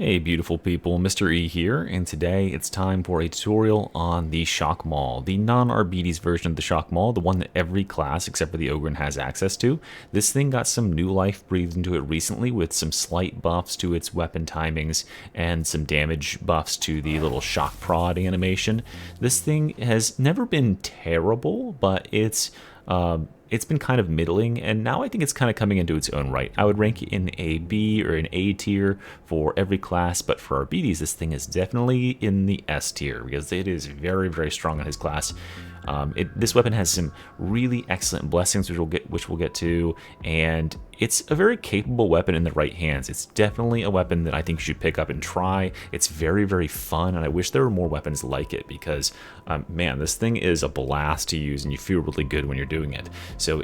Hey beautiful people, Mr. E here, and today it's time for a tutorial on the Shock MAUL, the non-Arbidius version of the Shock MAUL, the one that every class except for the Ogren has access to. This thing got some new life breathed into it recently with some slight buffs to its weapon timings and some damage buffs to the little shock prod animation. This thing has never been terrible, but it's been kind of middling, and now I think it's kind of coming into its own right. I would rank it in a B or an A tier for every class, but for Arbidius, this thing is definitely in the S tier because it is very, very strong in his class. This weapon has some really excellent blessings, which we'll get to, and it's a very capable weapon in the right hands. It's definitely a weapon that I think you should pick up and try. It's very, very fun, and I wish there were more weapons like it because, man, this thing is a blast to use, and you feel really good when you're doing it. So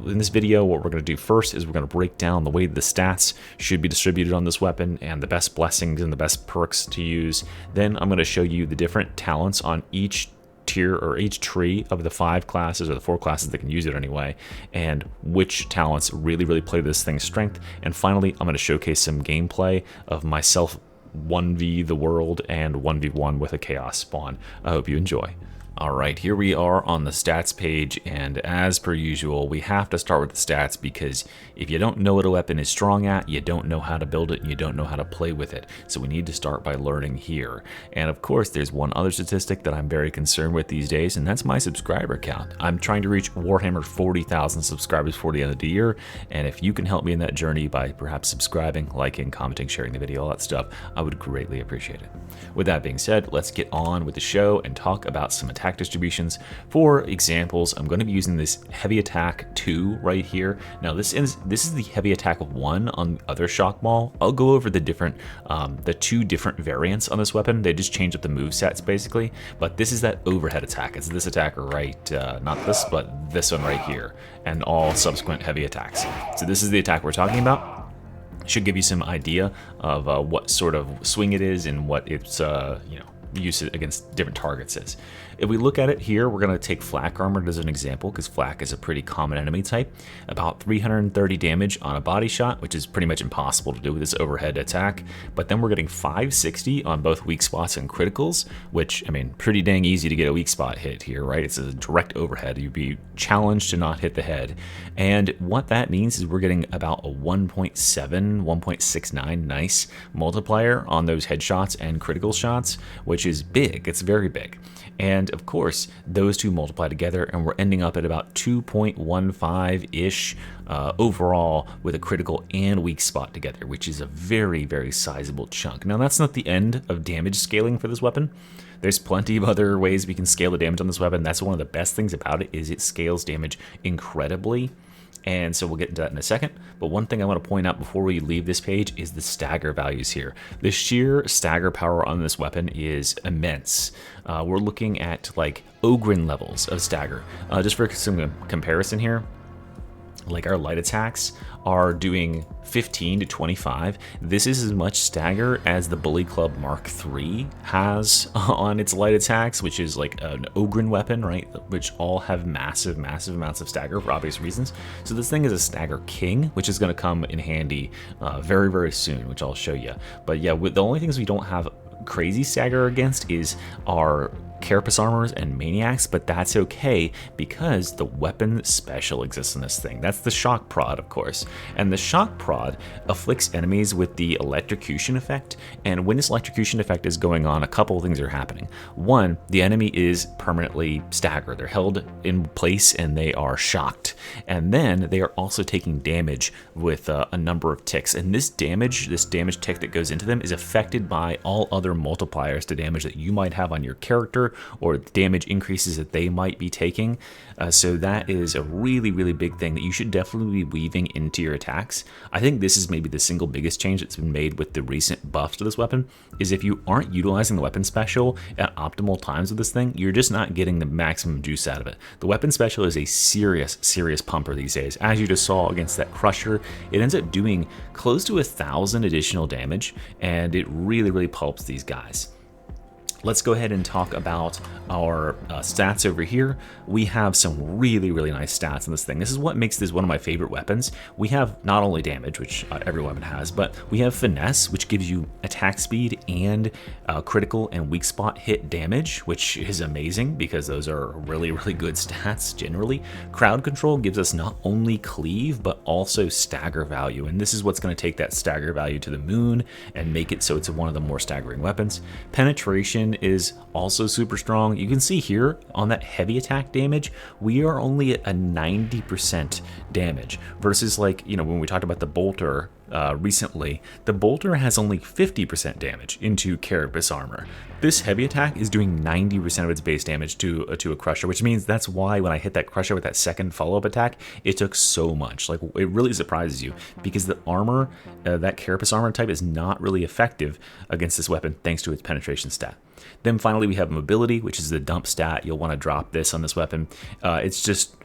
in this video, what we're going to do first is we're going to break down the way the stats should be distributed on this weapon and the best blessings and the best perks to use. Then I'm going to show you the different talents on each tier or each tree of the 5 classes or the 4 classes that can use it anyway, and which talents really play this thing's strength. And finally, I'm going to showcase some gameplay of myself 1v the world and 1v1 with a chaos spawn. I hope you enjoy. Alright, here we are on the stats page, and as per usual, we have to start with the stats because if you don't know what a weapon is strong at, you don't know how to build it, and you don't know how to play with it. So we need to start by learning here. And of course, there's one other statistic that I'm very concerned with these days, and that's my subscriber count. I'm trying to reach Warhammer 40,000 subscribers before the end of the year, and if you can help me in that journey by perhaps subscribing, liking, commenting, sharing the video, all that stuff, I would greatly appreciate it. With that being said, let's get on with the show and talk about some attack distributions. For examples, I'm going to be using this heavy attack 2 right here. Now this is the heavy attack 1 on the other Shock MAUL. I'll go over the different the 2 different variants on this weapon. They just change up the move sets basically, but this is that overhead attack. It's this attack right, not this, but this one right here, and all subsequent heavy attacks. So this is the attack we're talking about. Should give you some idea of what sort of swing it is and what its use it against different targets is. If we look at it here, we're going to take flak armor as an example because flak is a pretty common enemy type. About 330 damage on a body shot, which is pretty much impossible to do with this overhead attack. But then we're getting 560 on both weak spots and criticals, which, I mean, pretty dang easy to get a weak spot hit here, right? It's a direct overhead. You'd be challenged to not hit the head. And what that means is we're getting about a 1.7, 1.69 nice multiplier on those headshots and critical shots, which is big. It's very big. And of course, those two multiply together, and we're ending up at about 2.15-ish overall with a critical and weak spot together, which is a very sizable chunk. Now, that's not the end of damage scaling for this weapon. There's plenty of other ways we can scale the damage on this weapon. That's one of the best things about it, is it scales damage incredibly. And so we'll get into that in a second. But one thing I want to point out before we leave this page is the stagger values here. The sheer stagger power on this weapon is immense. We're looking at like Ogren levels of stagger. Just for some comparison here, like our light attacks are doing 15 to 25. This is as much stagger as the Bully Club Mark III has on its light attacks, which is like an Ogren weapon, right? Which all have massive amounts of stagger for obvious reasons. So this thing is a stagger king, which is going to come in handy very soon, which I'll show you. But yeah, the only things we don't have crazy stagger against is our carapace armors and maniacs, but that's okay because the weapon special exists in this thing. That's the shock prod, of course, and the shock prod afflicts enemies with the electrocution effect. And when this electrocution effect is going on, a couple of things are happening. One, the enemy is permanently staggered. They're held in place and they are shocked, and then they are also taking damage with a number of ticks. And this damage tick that goes into them is affected by all other multipliers to damage that you might have on your character or damage increases that they might be taking. So that is a really big thing that you should definitely be weaving into your attacks. I think this is maybe the single biggest change that's been made with the recent buffs to this weapon, is if you aren't utilizing the weapon special at optimal times with this thing, you're just not getting the maximum juice out of it. The weapon special is a serious pumper these days. As you just saw against that Crusher, it ends up doing close to 1,000 additional damage, and it really pulps these guys. Let's go ahead and talk about our stats over here. We have some really, really nice stats in this thing. This is what makes this one of my favorite weapons. We have not only damage, which every weapon has, but we have finesse, which gives you attack speed and critical and weak spot hit damage, which is amazing because those are really, really good stats generally. Crowd control gives us not only cleave, but also stagger value. And this is what's going to take that stagger value to the moon and make it so it's one of the more staggering weapons. Penetration is also super strong. You can see here on that heavy attack damage, we are only at a 90% damage versus, like, you know, when we talked about the bolter recently, the bolter has only 50% damage into carapace armor. This heavy attack is doing 90% of its base damage to a crusher, which means that's why when I hit that crusher with that second follow-up attack, it took so much. Like, it really surprises you because the armor, that carapace armor type, is not really effective against this weapon thanks to its penetration stat. Then finally we have mobility, which is the dump stat. You'll want to drop this on this weapon. It's just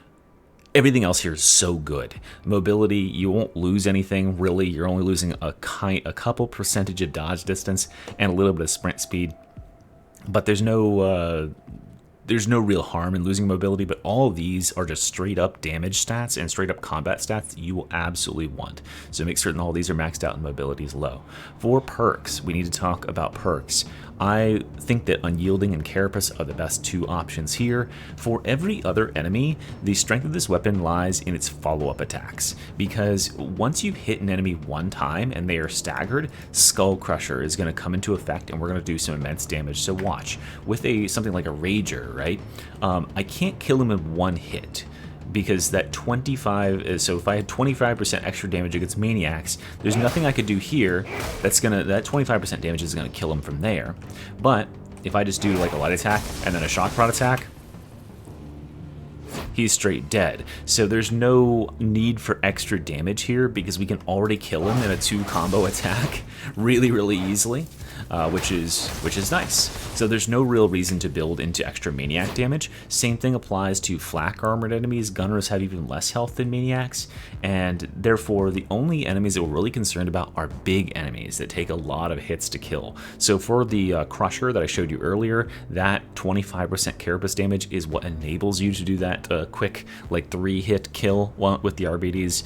everything else here is so good. Mobility, you won't lose anything really. You're only losing a couple percentage of dodge distance and a little bit of sprint speed. But there's no real harm in losing mobility, but all of these are just straight up damage stats and straight up combat stats that you will absolutely want. So make certain all these are maxed out and mobility is low. For perks, we need to talk about perks. I think that Unyielding and Carapace are the best two options here. For every other enemy, the strength of this weapon lies in its follow-up attacks, because once you've hit an enemy one time and they are staggered, Skull Crusher is going to come into effect and we're going to do some immense damage. So watch, with something like a Rager, right? I can't kill him in one hit, because that 25, so if I had 25% extra damage against maniacs, there's nothing I could do here that 25% damage is gonna kill him from there. But if I just do like a light attack and then a shock prod attack, he's straight dead. So there's no need for extra damage here because we can already kill him in a 2-combo attack really, really easily. Which is nice. So there's no real reason to build into extra maniac damage. Same thing applies to flak armored enemies. Gunners have even less health than maniacs, and therefore the only enemies that we're really concerned about are big enemies that take a lot of hits to kill. So for the crusher that I showed you earlier, that 25% carapace damage is what enables you to do that quick, like 3-hit kill with the Arbidius.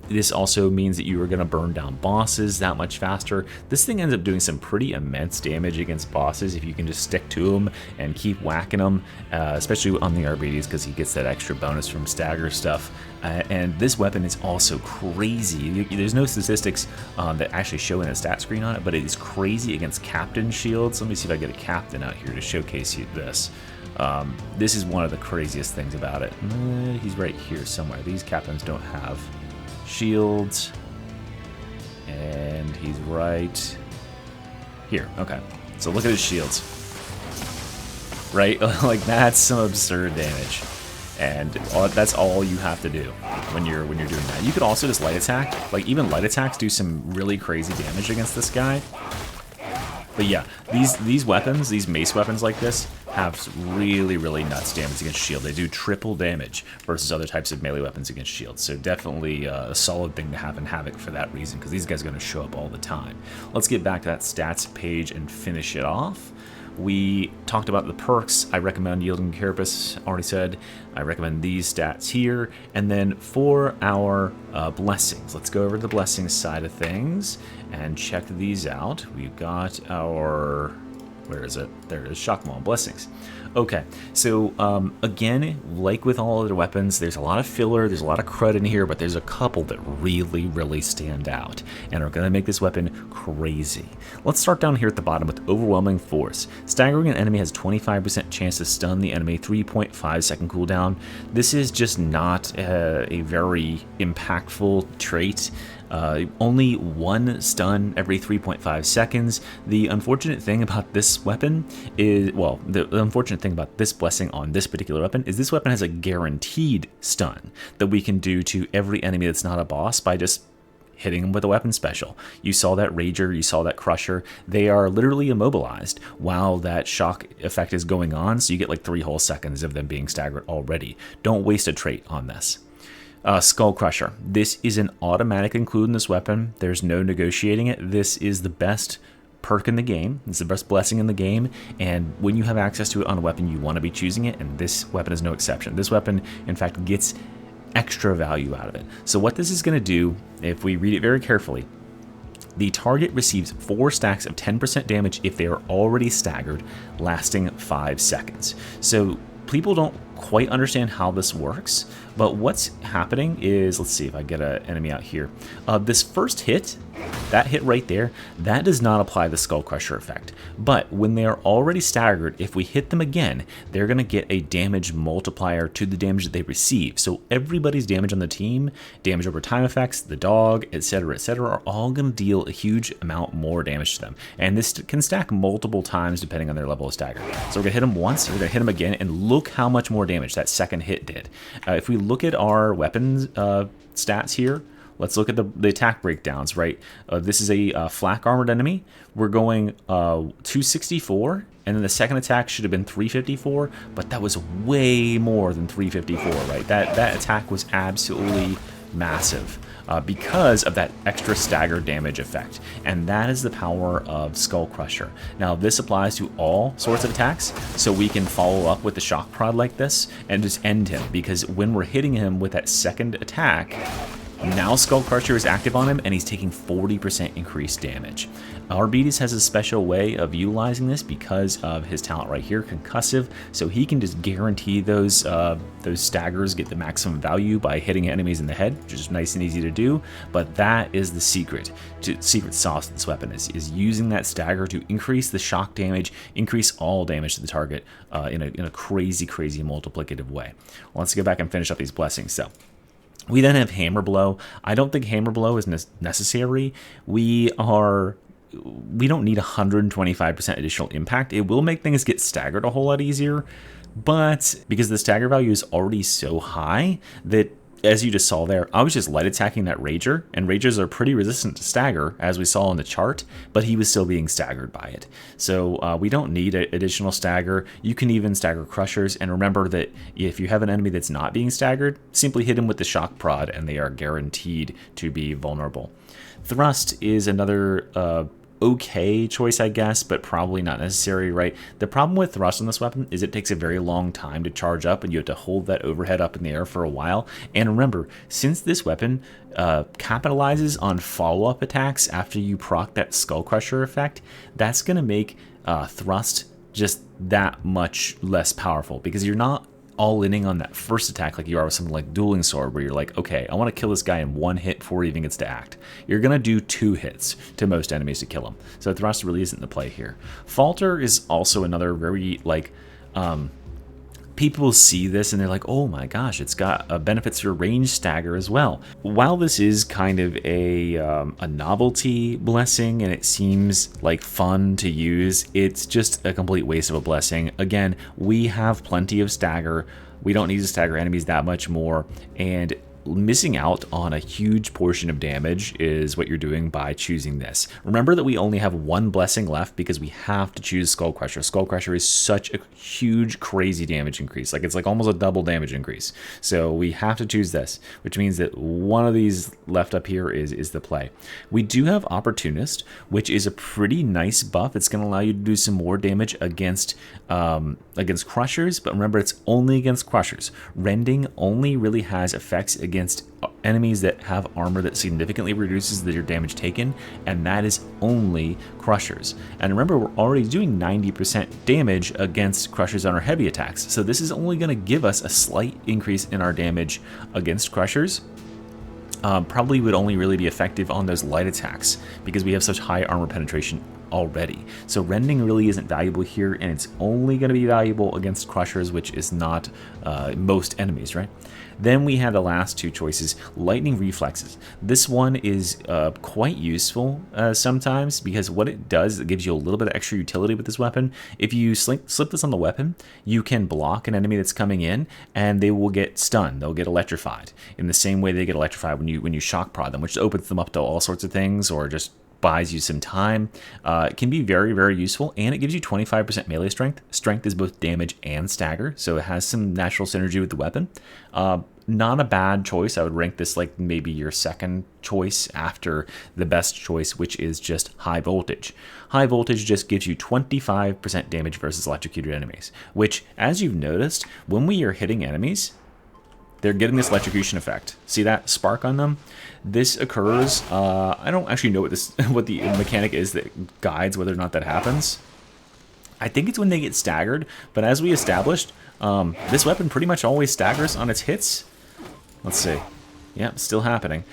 This also means that you are going to burn down bosses that much faster. This thing ends up doing some pretty immense damage against bosses if you can just stick to them and keep whacking them, especially on the Arbidius because he gets that extra bonus from stagger stuff. And this weapon is also crazy. There's no statistics that actually show in a stat screen on it, but it is crazy against captain shields. Let me see if I get a captain out here to showcase you this. This is one of the craziest things about it. He's right here somewhere. These captains don't have shields, and he's right here. Okay, so look at his shields, right? Like, that's some absurd damage, and that's all you have to do when you're doing that. You could also just light attack. Like, even light attacks do some really crazy damage against this guy. But yeah, these weapons, these mace weapons like this, have really, really nuts damage against shield. They do triple damage versus other types of melee weapons against shield. So definitely a solid thing to have in Havoc for that reason, because these guys are going to show up all the time. Let's get back to that stats page and finish it off. We talked about the perks. I recommend Yielding Carapace, already said. I recommend these stats here. And then for our blessings, let's go over to the blessings side of things and check these out. We've got our, where is it? There it is, Shock Maul blessings. Okay, so again, like with all other weapons, there's a lot of filler, there's a lot of crud in here, but there's a couple that really, really stand out and are going to make this weapon crazy. Let's start down here at the bottom with Overwhelming Force. Staggering an enemy has 25% chance to stun the enemy, 3.5 second cooldown. This is just not a very impactful trait. Only one stun every 3.5 seconds. The unfortunate thing about this weapon is, well, the unfortunate thing about this blessing on this particular weapon is this weapon has a guaranteed stun that we can do to every enemy that's not a boss by just hitting them with a weapon special. You saw that Rager, you saw that Crusher. They are literally immobilized while that shock effect is going on, so you get like 3 whole seconds of them being staggered already. Don't waste a trait on this. Skull Crusher. This is an automatic include in this weapon. There's no negotiating it. This is the best perk in the game. It's the best blessing in the game, and when you have access to it on a weapon, you want to be choosing it, and this weapon is no exception. This weapon, in fact, gets extra value out of it. So what this is going to do, if we read it very carefully, the target receives 4 stacks of 10% damage if they are already staggered, lasting 5 seconds. So people don't quite understand how this works, but what's happening is, let's see if I get an enemy out here. This first hit, that hit right there, that does not apply the Skull Crusher effect. But when they are already staggered, if we hit them again, they're going to get a damage multiplier to the damage that they receive. So everybody's damage on the team, damage over time effects, the dog, etc., are all going to deal a huge amount more damage to them. And this can stack multiple times depending on their level of stagger. So we're going to hit them once, we're going to hit them again, and look how much more damage that second hit did. If we look at our weapons stats here, let's look at the attack breakdowns, right? This is a flak armored enemy. We're going 264, and then the second attack should have been 354, but that was way more than 354, right? That attack was absolutely massive because of that extra stagger damage effect, and that is the power of Skull Crusher. Now this applies to all sorts of attacks, so we can follow up with the shock prod like this and just end him, because when we're hitting him with that second attack, now Skull Crusher is active on him, and he's taking 40% increased damage. Arbidius has a special way of utilizing this because of his talent right here, Concussive, so he can just guarantee those staggers get the maximum value by hitting enemies in the head, which is nice and easy to do, but that is the secret sauce of this weapon, is using that stagger to increase the shock damage, increase all damage to the target in a crazy multiplicative way. Well, let's go back and finish up these blessings. So we then have Hammer Blow. I don't think Hammer Blow is necessary. We don't need 125% additional impact. It will make things get staggered a whole lot easier, but because the stagger value is already so high that, as you just saw there, I was just light attacking that Rager, and Ragers are pretty resistant to stagger, as we saw in the chart, but he was still being staggered by it. So we don't need additional stagger. You can even stagger Crushers, and remember that if you have an enemy that's not being staggered, simply hit him with the shock prod, and they are guaranteed to be vulnerable. Thrust is another okay choice, I guess, but probably not necessary, right? The problem with thrust on this weapon is it takes a very long time to charge up, and you have to hold that overhead up in the air for a while. And remember, since this weapon capitalizes on follow-up attacks after you proc that Skull Crusher effect, that's going to make thrust just that much less powerful, because you're not all-inning on that first attack like you are with something like Dueling Sword, where you're like, okay, I want to kill this guy in 1 hit before he even gets to act. You're going to do 2 hits to most enemies to kill him. So thrust really isn't the play here. Falter is also another very, like, people see this and they're like, oh my gosh, it's got benefits for range stagger as well. While this is kind of a novelty blessing and it seems like fun to use, it's just a complete waste of a blessing. Again, we have plenty of stagger. We don't need to stagger enemies that much more, and missing out on a huge portion of damage is what you're doing by choosing this. Remember that we only have 1 blessing left because we have to choose Skull Crusher. Skull Crusher is such a huge, crazy damage increase. Like, it's like almost a double damage increase. So we have to choose this, which means that one of these left up here is the play. We do have Opportunist, which is a pretty nice buff. It's going to allow you to do some more damage against Crushers, but remember, it's only against Crushers. Rending only really has effects against enemies that have armor that significantly reduces your damage taken, and that is only Crushers. And remember, we're already doing 90% damage against Crushers on our heavy attacks, so this is only going to give us a slight increase in our damage against Crushers. Probably would only really be effective on those light attacks because we have such high armor penetration already. So rending really isn't valuable here, and it's only going to be valuable against Crushers, which is not most enemies, right? Then we have the last 2 choices, Lightning Reflexes. This one is quite useful sometimes, because what it does, it gives you a little bit of extra utility with this weapon. If you slip this on the weapon, you can block an enemy that's coming in, and they will get stunned. They'll get electrified in the same way they get electrified when you shock prod them, which opens them up to all sorts of things, or just buys you some time. It can be very, very useful, and it gives you 25% melee strength. Strength is both damage and stagger, so it has some natural synergy with the weapon. not a bad choice. I would rank this like maybe your second choice after the best choice, which is just high voltage. High voltage just gives you 25% damage versus electrocuted enemies, which, as you've noticed, when we are hitting enemies, they're getting this electrocution effect. See that spark on them? This occurs, I don't actually know what the mechanic is that guides whether or not that happens. I think it's when they get staggered, but as we established, this weapon pretty much always staggers on its hits. Let's see. Yeah, still happening.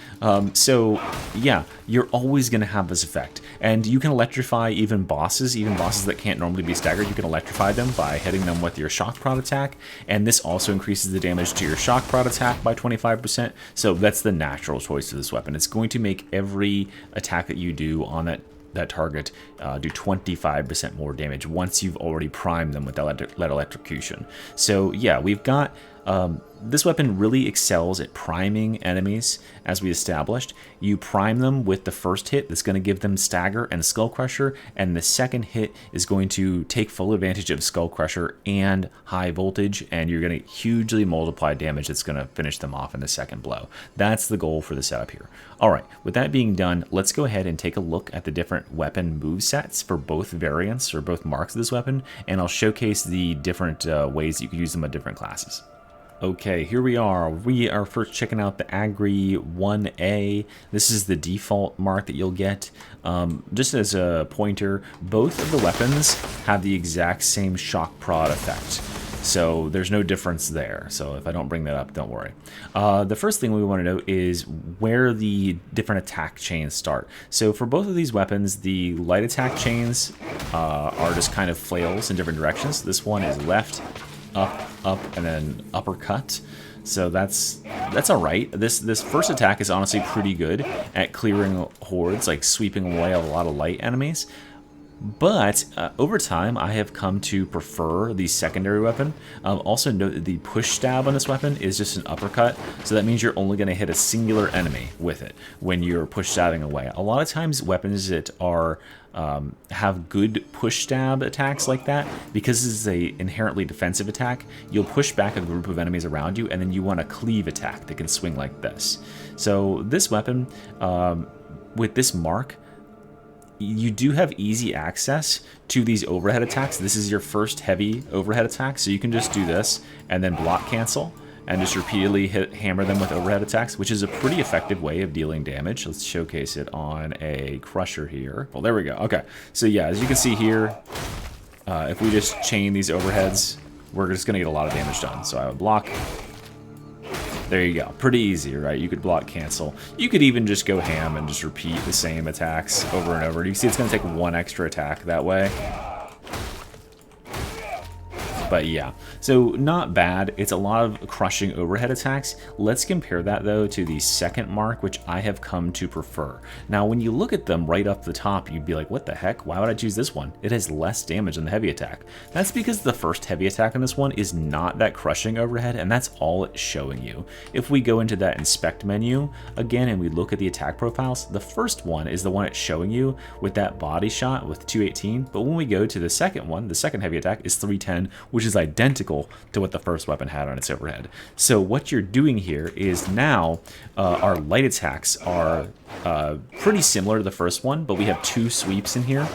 So, yeah, you're always going to have this effect. And you can electrify even bosses that can't normally be staggered. You can electrify them by hitting them with your shock prod attack. And this also increases the damage to your shock prod attack by 25%. So that's the natural choice of this weapon. It's going to make every attack that you do on that target do 25% more damage once you've already primed them with that electrocution. So yeah, we've got this weapon really excels at priming enemies, as we established. You prime them with the first hit that's going to give them Stagger and Skull Crusher, and the second hit is going to take full advantage of Skull Crusher and High Voltage, and you're going to hugely multiply damage that's going to finish them off in the second blow. That's the goal for the setup here. Alright, with that being done, let's go ahead and take a look at the different weapon movesets for both variants, or both marks of this weapon, and I'll showcase the different ways you can use them at different classes. Okay, here we are. We are first checking out the Agri 1A. This is the default mark that you'll get. Just as a pointer, both of the weapons have the exact same shock prod effect. So there's no difference there. So if I don't bring that up, don't worry. The first thing we want to know is where the different attack chains start. So for both of these weapons, the light attack chains are just kind of flails in different directions. This one is left, up, and then uppercut. So that's all right. This first attack is honestly pretty good at clearing hordes, like sweeping away a lot of light enemies. But over time, I have come to prefer the secondary weapon. Also note that the push stab on this weapon is just an uppercut, so that means you're only going to hit a singular enemy with it when you're push stabbing away. A lot of times, weapons that are have good push stab attacks like that, because this is a inherently defensive attack, you'll push back a group of enemies around you, and then you want a cleave attack that can swing like this. So this weapon, with this mark, you do have easy access to these overhead attacks. This is your first heavy overhead attack, so you can just do this and then block cancel and just repeatedly hammer them with overhead attacks, which is a pretty effective way of dealing damage. Let's showcase it on a crusher here. Well, there we go. Okay, so yeah, as you can see here, if we just chain these overheads, we're just gonna get a lot of damage done. So I would block. There you go. Pretty easy, right? You could block cancel. You could even just go ham and just repeat the same attacks over and over. You see it's going to take one extra attack that way. But yeah, so not bad. It's a lot of crushing overhead attacks. Let's compare that though to the second mark, which I have come to prefer. Now, when you look at them right up the top, you'd be like, what the heck? Why would I choose this one? It has less damage than the heavy attack. That's because the first heavy attack on this one is not that crushing overhead, and that's all it's showing you. If we go into that inspect menu again and we look at the attack profiles, the first one is the one it's showing you with that body shot with 218, but when we go to the second one, the second heavy attack is 310, which is identical to what the first weapon had on its overhead. So what you're doing here is now our light attacks are pretty similar to the first one, but we have two sweeps in here.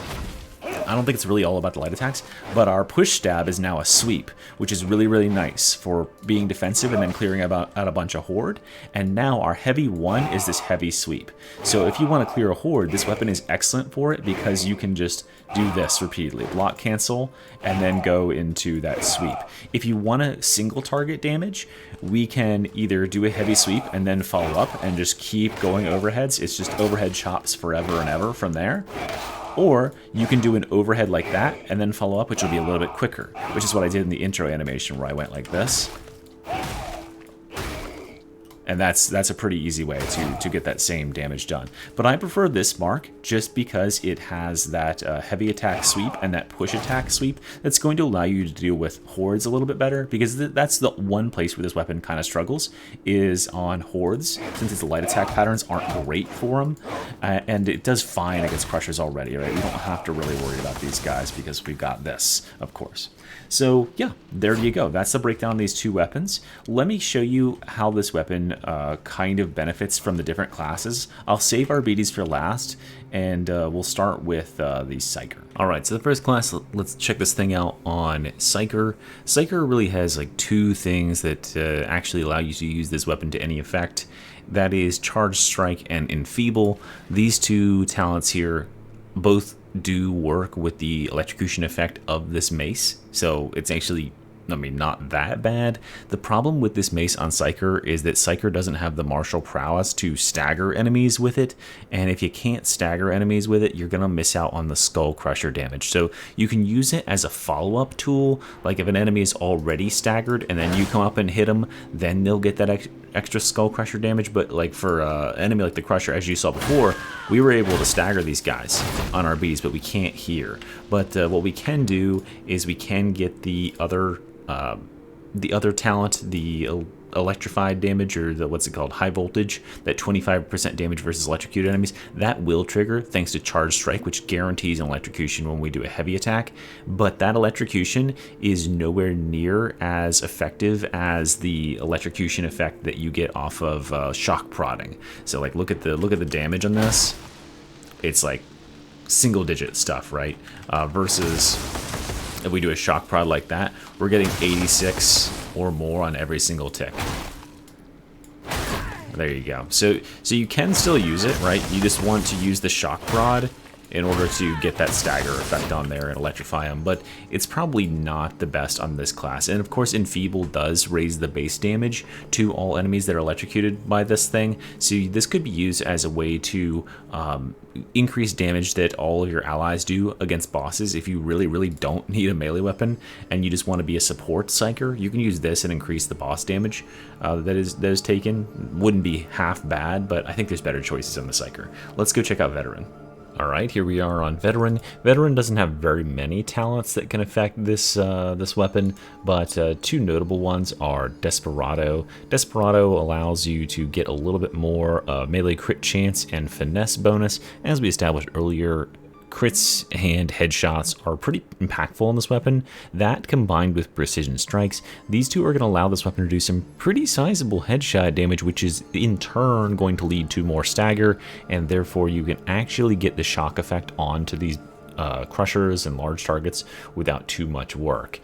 I don't think it's really all about the light attacks, but our push stab is now a sweep, which is really, really nice for being defensive and then clearing out a bunch of horde. And now our heavy one is this heavy sweep. So if you want to clear a horde, this weapon is excellent for it because you can just do this repeatedly. Block cancel, and then go into that sweep. If you want to single target damage, we can either do a heavy sweep and then follow up and just keep going overheads. It's just overhead chops forever and ever from there. Or you can do an overhead like that and then follow up, which will be a little bit quicker, which is what I did in the intro animation where I went like this. And that's a pretty easy way to get that same damage done. But I prefer this mark just because it has that heavy attack sweep and that push attack sweep that's going to allow you to deal with hordes a little bit better, because that's the one place where this weapon kind of struggles, is on hordes, since its light attack patterns aren't great for them. And it does fine against crushers already, right? We don't have to really worry about these guys because we've got this, of course. So yeah, there you go. That's the breakdown of these two weapons. Let me show you how this weapon kind of benefits from the different classes. I'll save Arbidius for last, and we'll start with the Psyker. All right, so the first class, let's check this thing out on Psyker. Psyker really has like two things that actually allow you to use this weapon to any effect. That is Charge Strike and Enfeeble. These two talents here both do work with the electrocution effect of this mace, so it's actually, I mean, not that bad. The problem with this mace on Psyker is that Psyker doesn't have the martial prowess to stagger enemies with it, and if you can't stagger enemies with it, you're gonna miss out on the skull crusher damage. So you can use it as a follow-up tool, like if an enemy is already staggered and then you come up and hit them, then they'll get that extra skull crusher damage. But like for an enemy like the crusher, as you saw before, we were able to stagger these guys on our bees, but we can't here. But what we can do is we can get the other talent, the electrified damage, or the, what's it called, high voltage, that 25% damage versus electrocuted enemies. That will trigger thanks to Charge Strike, which guarantees an electrocution when we do a heavy attack. But that electrocution is nowhere near as effective as the electrocution effect that you get off of shock prodding. So like look at the damage on this. It's like single digit stuff, right? Versus if we do a shock prod like that, we're getting 86 or more on every single tick. There you go. So you can still use it, right? You just want to use the shock prod in order to get that stagger effect on there and electrify them, but it's probably not the best on this class. And of course, Enfeeble does raise the base damage to all enemies that are electrocuted by this thing, so this could be used as a way to increase damage that all of your allies do against bosses. If you really don't need a melee weapon and you just want to be a support Psyker, you can use this and increase the boss damage that is taken. Wouldn't be half bad, but I think there's better choices on the Psyker. Let's go check out Veteran. All right, here we are on Veteran. Veteran doesn't have very many talents that can affect this this weapon, but two notable ones are Desperado. Desperado allows you to get a little bit more melee crit chance and finesse bonus. As we established earlier, crits and headshots are pretty impactful in this weapon. That combined with precision strikes, these two are going to allow this weapon to do some pretty sizable headshot damage, which is in turn going to lead to more stagger, and therefore you can actually get the shock effect onto these crushers and large targets without too much work.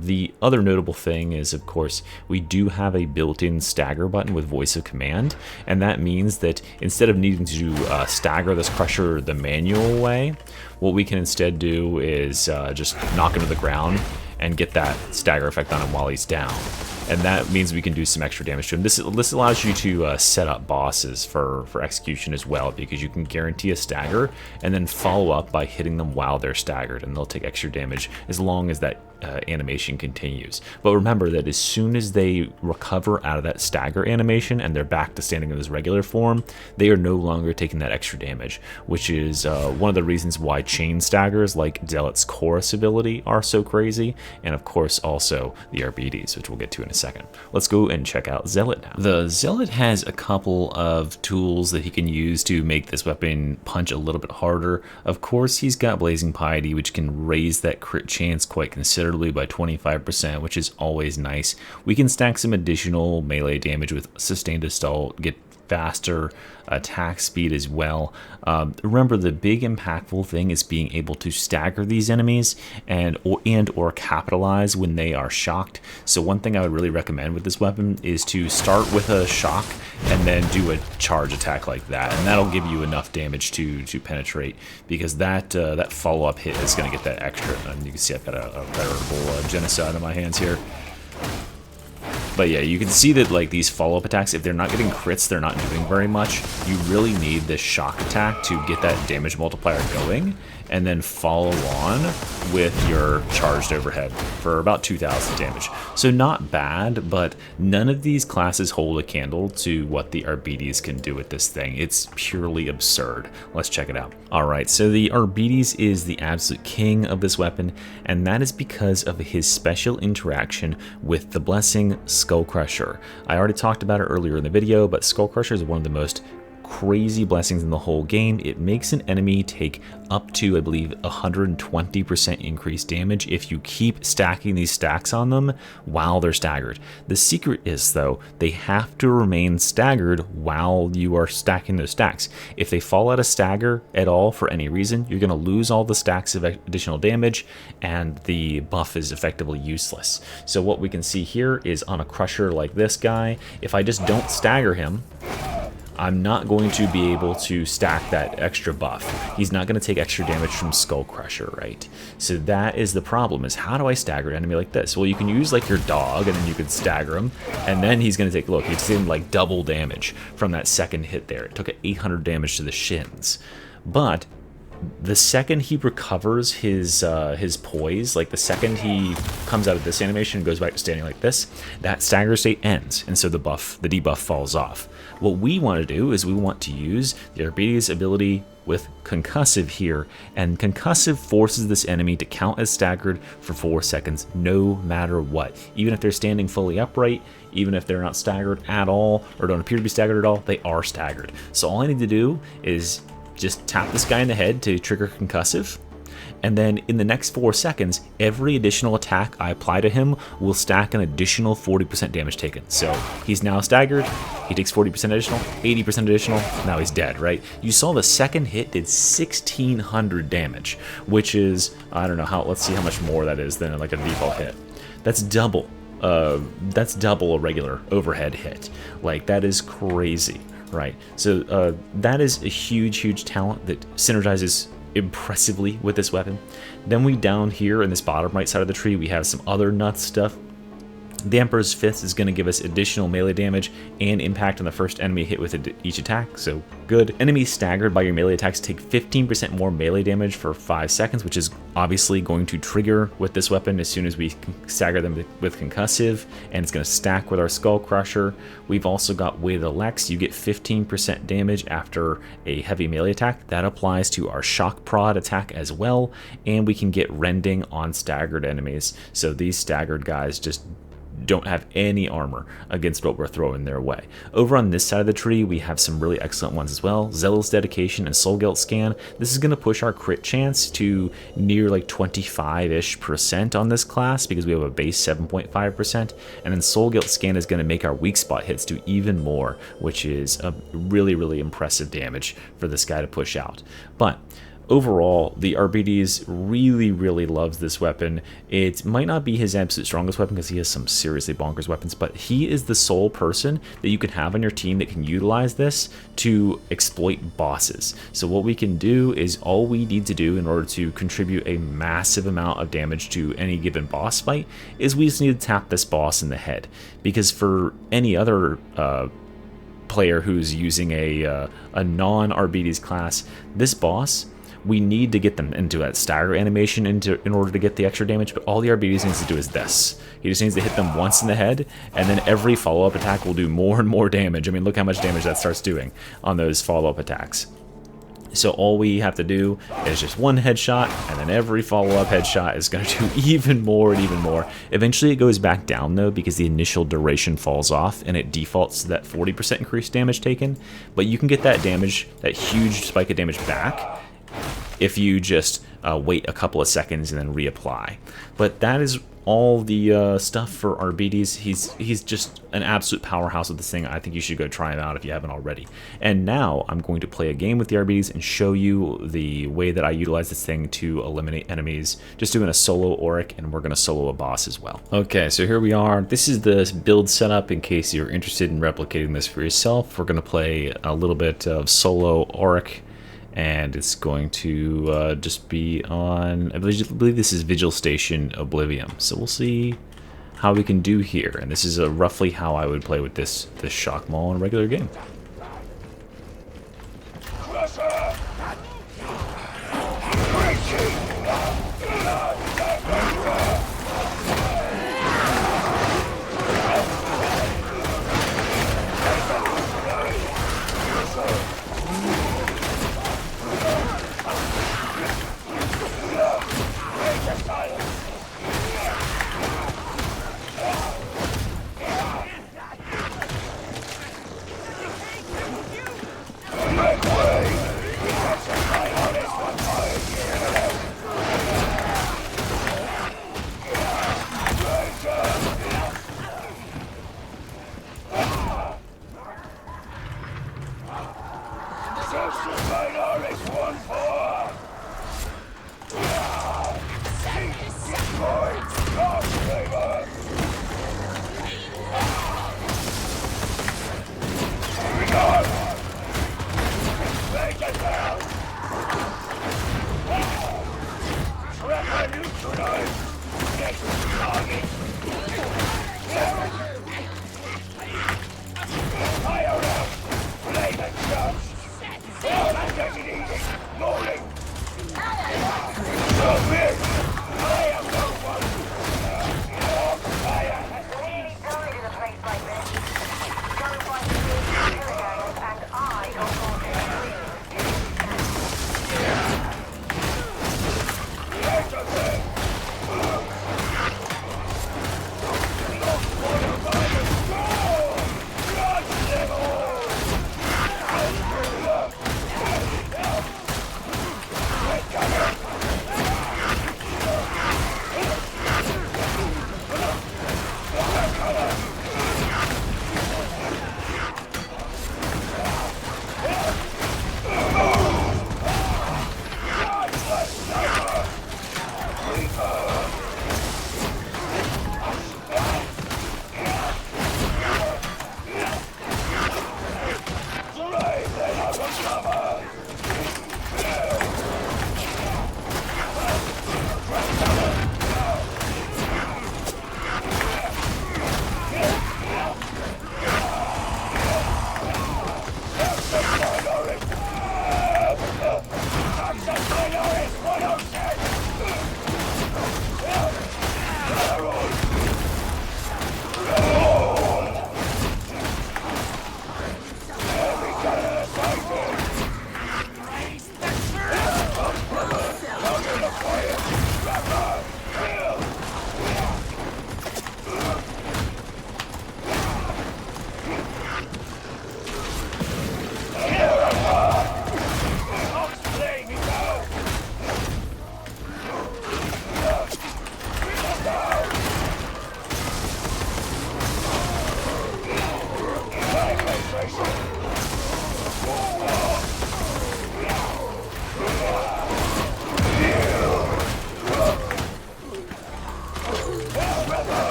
The other notable thing is, of course, we do have a built-in stagger button with voice of command, and that means that instead of needing to stagger this crusher the manual way, what we can instead do is just knock him to the ground and get that stagger effect on him while he's down. And that means we can do some extra damage to him. This allows you to set up bosses for execution as well, because you can guarantee a stagger and then follow up by hitting them while they're staggered, and they'll take extra damage as long as that animation continues. But remember that as soon as they recover out of that stagger animation and they're back to standing in this regular form, they are no longer taking that extra damage, which is one of the reasons why chain staggers like Zealot's chorus ability are so crazy, and of course also the Arbidius, which we'll get to in a second. Let's go and check out Zealot now. The Zealot has a couple of tools that he can use to make this weapon punch a little bit harder. Of course, he's got Blazing Piety, which can raise that crit chance quite considerably by 25%, which is always nice. We can stack some additional melee damage with Sustained Assault, get faster attack speed as well. Remember, the big impactful thing is being able to stagger these enemies and or capitalize when they are shocked. So one thing I would really recommend with this weapon is to start with a shock and then do a charge attack like that, and that'll give you enough damage to penetrate, because that that follow-up hit is going to get that extra. And you can see I've got a veritable genocide on my hands here. But yeah, you can see that like these follow-up attacks, if they're not getting crits, they're not doing very much. You really need this shock attack to get that damage multiplier going. and then follow on with your charged overhead for about 2,000 damage. So not bad, but none of these classes hold a candle to what the Arbidius can do with this thing. It's purely absurd. Let's check it out. Alright, so the Arbidius is the absolute king of this weapon, and that is because of his special interaction with the blessing Skull Crusher. I already talked about it earlier in the video, but Skull Crusher is one of the most crazy blessings in the whole game. It makes an enemy take up to, I believe, 120% increased damage if you keep stacking these stacks on them while they're staggered. The secret is, though, they have to remain staggered while you are stacking those stacks. If they fall out of stagger at all for any reason, you're going to lose all the stacks of additional damage, and the buff is effectively useless. So what we can see here is on a crusher like this guy, if I just don't stagger him, I'm not going to be able to stack that extra buff. He's not going to take extra damage from Skull Crusher, right? So that is the problem, is how do I stagger an enemy like this? Well, you can use like your dog, and then you can stagger him, and then he's going to take, look, he's taking like double damage from that second hit there. It took 800 damage to the shins. But the second he recovers his poise, like the second he comes out of this animation and goes back to standing like this, that stagger state ends, and so the debuff falls off. What we want to do is we want to use the Arbidius ability with Concussive here, and Concussive forces this enemy to count as staggered for 4 seconds no matter what. Even if they're standing fully upright, even if they're not staggered at all, or don't appear to be staggered at all, they are staggered. So all I need to do is just tap this guy in the head to trigger Concussive, and then in the next 4 seconds, every additional attack I apply to him will stack an additional 40% damage taken. So he's now staggered, he takes 40% additional, 80% additional, now he's dead, right? You saw the second hit did 1,600 damage, which is, I don't know how, let's see how much more that is than like a default hit. That's double a regular overhead hit. Like, that is crazy, right? So that is a huge talent that synergizes impressively with this weapon. Then we down here in this bottom right side of the tree, we have some other nuts stuff. The Emperor's Fist is going to give us additional melee damage and impact on the first enemy hit with each attack, so good. Enemies staggered by your melee attacks take 15% more melee damage for 5 seconds, which is obviously going to trigger with this weapon as soon as we stagger them with Concussive, and it's going to stack with our Skull Crusher. We've also got Weight of the Lex. You get 15% damage after a heavy melee attack. That applies to our Shock Prod attack as well, and we can get Rending on staggered enemies. So these staggered guys just don't have any armor against what we're throwing their way. Over on this side of the tree, we have some really excellent ones as well. Zealot's Dedication and Soul Guilt Scan. This is going to push our crit chance to near like 25-ish% on this class, because we have a base 7.5%, and then Soul Guilt Scan is going to make our weak spot hits do even more, which is a really impressive damage for this guy to push out. But overall, the Arbidius really loves this weapon. It might not be his absolute strongest weapon because he has some seriously bonkers weapons, but he is the sole person that you can have on your team that can utilize this to exploit bosses. So what we can do is, all we need to do in order to contribute a massive amount of damage to any given boss fight is we just need to tap this boss in the head. Because for any other player who's using a non-Arbidius class, this boss, we need to get them into that stagger animation in order to get the extra damage, but all the Arbidius needs to do is this. He just needs to hit them once in the head, and then every follow-up attack will do more and more damage. I mean, look how much damage that starts doing on those follow-up attacks. So all we have to do is just one headshot, and then every follow-up headshot is going to do even more and even more. Eventually it goes back down, though, because the initial duration falls off, and it defaults to that 40% increased damage taken. But you can get that damage, that huge spike of damage back, if you just wait a couple of seconds and then reapply. But that is all the stuff for Arbidius. He's just an absolute powerhouse with this thing. I think you should go try him out if you haven't already. And now I'm going to play a game with the Arbidius and show you the way that I utilize this thing to eliminate enemies, just doing a solo Auric, and we're going to solo a boss as well. Okay, so here we are. This is the build setup in case you're interested in replicating this for yourself. We're going to play a little bit of solo Auric, and it's going to just be on, I believe this is Vigil Station Oblivion. So we'll see how we can do here. And this is roughly how I would play with this Shock Maul in a regular game.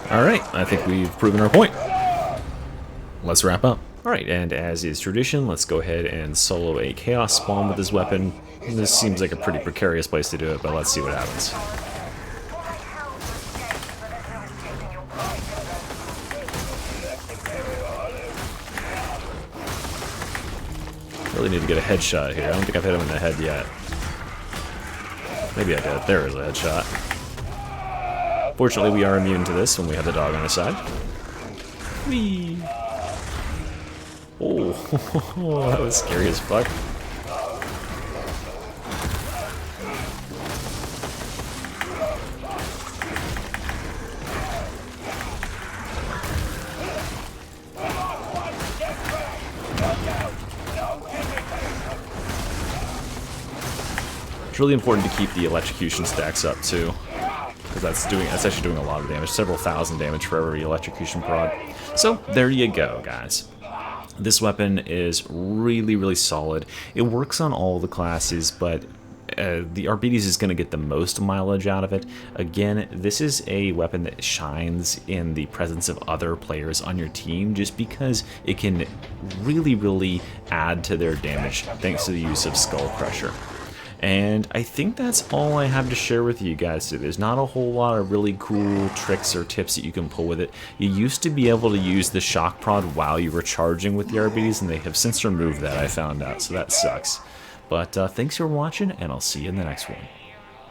Alright, I think we've proven our point. Let's wrap up. Alright, and as is tradition, let's go ahead and solo a Chaos Spawn with this weapon. This seems like a pretty precarious place to do it, but let's see what happens. Really need to get a headshot here. I don't think I've hit him in the head yet. Maybe I did. There is a headshot. Fortunately, we are immune to this when we have the dog on our side. Whee! Oh, that was scary as fuck. It's really important to keep the electrocution stacks up too, because that's actually doing a lot of damage, several thousand damage for every electrocution prod. So there you go, guys. This weapon is really solid. It works on all the classes, but the Arbidius is going to get the most mileage out of it. Again, this is a weapon that shines in the presence of other players on your team just because it can really add to their damage thanks to the use of Skull Crusher. And I think that's all I have to share with you guys today. There's not a whole lot of really cool tricks or tips that you can pull with it. You used to be able to use the shock prod while you were charging with the Arbidius, and they have since removed that, I found out, so that sucks. But thanks for watching, and I'll see you in the next one.